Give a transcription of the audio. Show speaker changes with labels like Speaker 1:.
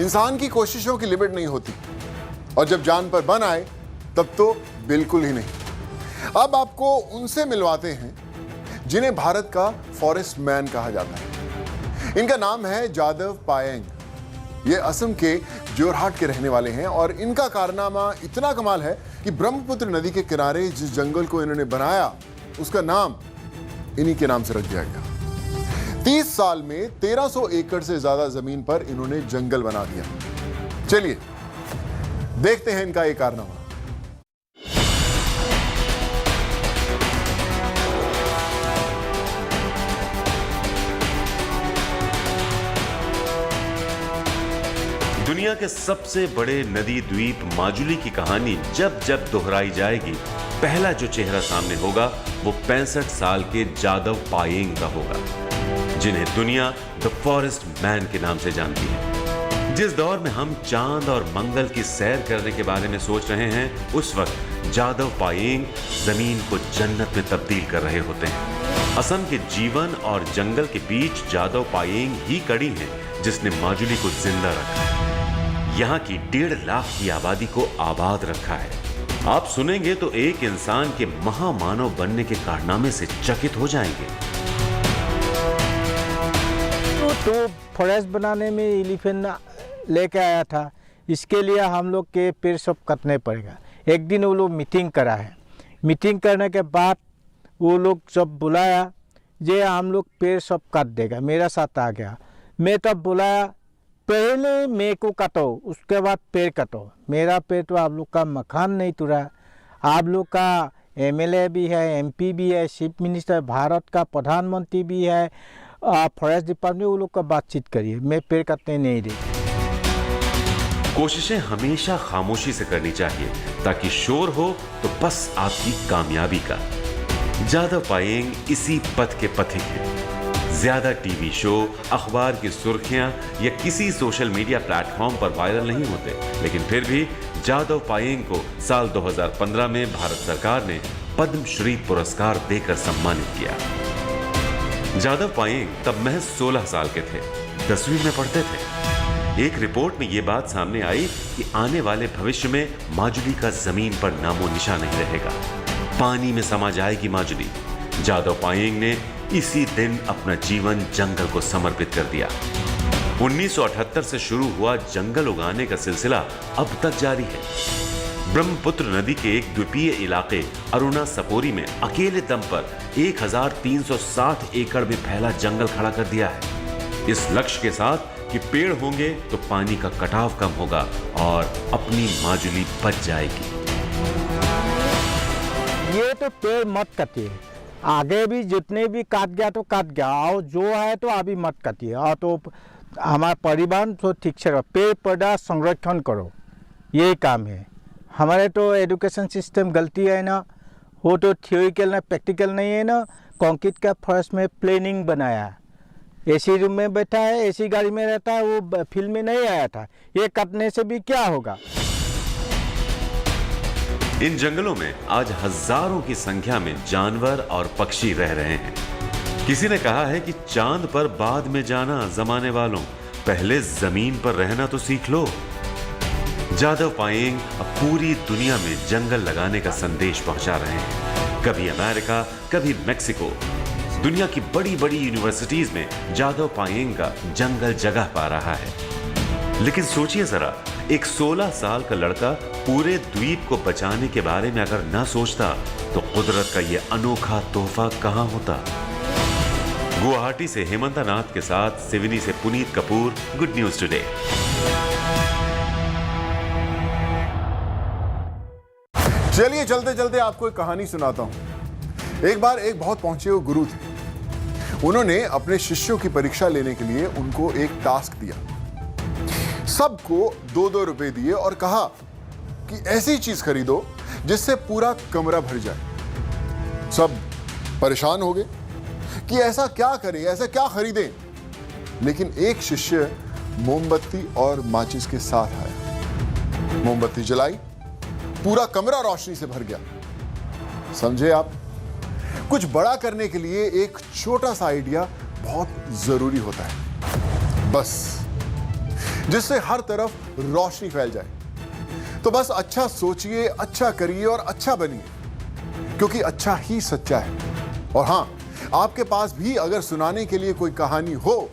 Speaker 1: इंसान की कोशिशों की लिमिट नहीं होती, और जब जान पर बन आए तब तो बिल्कुल ही नहीं। अब आपको उनसे मिलवाते हैं जिन्हें भारत का फॉरेस्ट मैन कहा जाता है। इनका नाम है जादव पायेंग। ये असम के जोरहाट के रहने वाले हैं और इनका कारनामा इतना कमाल है कि ब्रह्मपुत्र नदी के किनारे जिस जंगल को इन्होंने बनाया उसका नाम इन्हीं के नाम से रख दिया गया। 30 साल में 1300 एकड़ से ज्यादा जमीन पर इन्होंने जंगल बना दिया। चलिए देखते हैं इनका ये कारनामा।
Speaker 2: दुनिया के सबसे बड़े नदी द्वीप माजुली की कहानी जब जब दोहराई जाएगी, पहला जो चेहरा सामने होगा वो 65 साल के जादव पायेंग का होगा, जिन्हें दुनिया द फॉरेस्ट मैन के नाम से जानती है। जिस दौर में हम चांद और मंगल की सैर करने के बारे में सोच रहे हैं, उस वक्त जादव पायेंग जमीन को जन्नत में तब्दील कर रहे होते हैं। असम के जीवन और जंगल के बीच जादव पायेंग ही कड़ी है जिसने माजुली को जिंदा रखा है, यहाँ की 1.5 लाख की आबादी को आबाद रखा है। आप सुनेंगे तो एक इंसान के महामानव बनने के कारनामे से चकित हो जाएंगे।
Speaker 3: तो फॉरेस्ट बनाने में एलिफेंट लेके आया था, इसके लिए हम लोग के पेड़ सब काटने पड़ेगा। एक दिन वो लोग मीटिंग करा है, मीटिंग करने के बाद वो लोग सब बुलाया, जे हम लोग पेड़ सब काट देगा। मेरा साथ आ गया, मैं तब बुलाया, पहले मेरे को काटो उसके बाद पेड़ काटो। मेरा पेड़ तो आप लोग का मकान नहीं तुरा, आप लोग का एमएलए भी है, एमपी भी है, चीफ मिनिस्टर भारत का प्रधानमंत्री भी है, फॉरेस्ट डिपार्टमेंट वो लोग का बातचीत करिए, मैं पेड़ काटने नहीं दे।
Speaker 2: कोशिशें हमेशा खामोशी से करनी चाहिए ताकि शोर हो तो बस आपकी कामयाबी का। जादव पायेंग इसी पथ के पथिक हैं। ज्यादा टीवी शो, अखबार की सुर्खियां या किसी सोशल मीडिया प्लेटफॉर्म पर वायरल नहीं होते, लेकिन फिर भी जादव पायेंग को साल 2015 में भारत सरकार ने पद्मश्री पुरस्कार देकर सम्मानित किया। जादव पायेंग तब महज 16 साल के थे, 10वीं में पढ़ते थे। एक रिपोर्ट में यह बात सामने आई कि आने वाले भविष्य में माजुली का जमीन पर नामो निशान नहीं रहेगा, पानी में समा जाएगी माजुली। जादव पायेंग ने इसी दिन अपना जीवन जंगल को समर्पित कर दिया। 1978 से शुरू हुआ जंगल उगाने का सिलसिला अब तक जारी है। ब्रह्मपुत्र नदी के एक द्वीपीय इलाके अरुणा सपोरी में अकेले दम पर 1360 एकड़ में फैला जंगल खड़ा कर दिया है, इस लक्ष्य के साथ कि पेड़ होंगे तो पानी का कटाव कम होगा और अपनी माजुली बच जाएगी।
Speaker 3: ये तो पेड़ मत काटिए, आगे भी जितने भी काट गया तो काट गया, और जो है तो अभी मत काटिए, और तो हमारा परिवार तो ठीक से रहो, पेड़ पौधा संरक्षण करो, यही काम है। हमारे तो एजुकेशन सिस्टम गलती है ना, वो तो थियोरिकल ना प्रैक्टिकल नहीं है ना। कंक्रीट का फर्स्ट में प्लानिंग बनाया, एसी रूम में बैठा है, एसी गाड़ी में रहता है, वो फील्ड में नहीं आया था। ये काटने से भी क्या होगा।
Speaker 2: इन जंगलों में आज हजारों की संख्या में जानवर और पक्षी रह रहे हैं। किसी ने कहा है कि चांद पर बाद में जाना जमाने वालों, पहले जमीन पर रहना तो सीख लो। जादव पायेंग अब पूरी दुनिया में जंगल लगाने का संदेश पहुंचा रहे हैं, कभी अमेरिका, कभी मेक्सिको। दुनिया की बड़ी बड़ी यूनिवर्सिटीज में जादव पायेंग का जंगल जगह पा रहा है। लेकिन सोचिए जरा, एक 16 साल का लड़का पूरे द्वीप को बचाने के बारे में अगर ना सोचता तो कुदरत का यह अनोखा तोहफा कहां होता। गुवाहाटी से हेमंता नाथ के साथ सिवनी से Puneet Kapoor, good news today.
Speaker 1: चलिए चलते चलते आपको एक कहानी सुनाता हूं। एक बार एक बहुत पहुंचे हुए गुरु थे। उन्होंने अपने शिष्यों की परीक्षा लेने के लिए उनको एक टास्क दिया। सबको 2-2 रुपए दिए और कहा कि ऐसी चीज खरीदो जिससे पूरा कमरा भर जाए। सब परेशान हो गए कि ऐसा क्या करें, ऐसा क्या खरीदें। लेकिन एक शिष्य मोमबत्ती और माचिस के साथ आया। मोमबत्ती जलाई, पूरा कमरा रोशनी से भर गया। समझे आप, कुछ बड़ा करने के लिए एक छोटा सा आइडिया बहुत जरूरी होता है। बस जिससे हर तरफ रोशनी फैल जाए। तो बस अच्छा सोचिए, अच्छा करिए और अच्छा बनिए, क्योंकि अच्छा ही सच्चा है। और हां, आपके पास भी अगर सुनाने के लिए कोई कहानी हो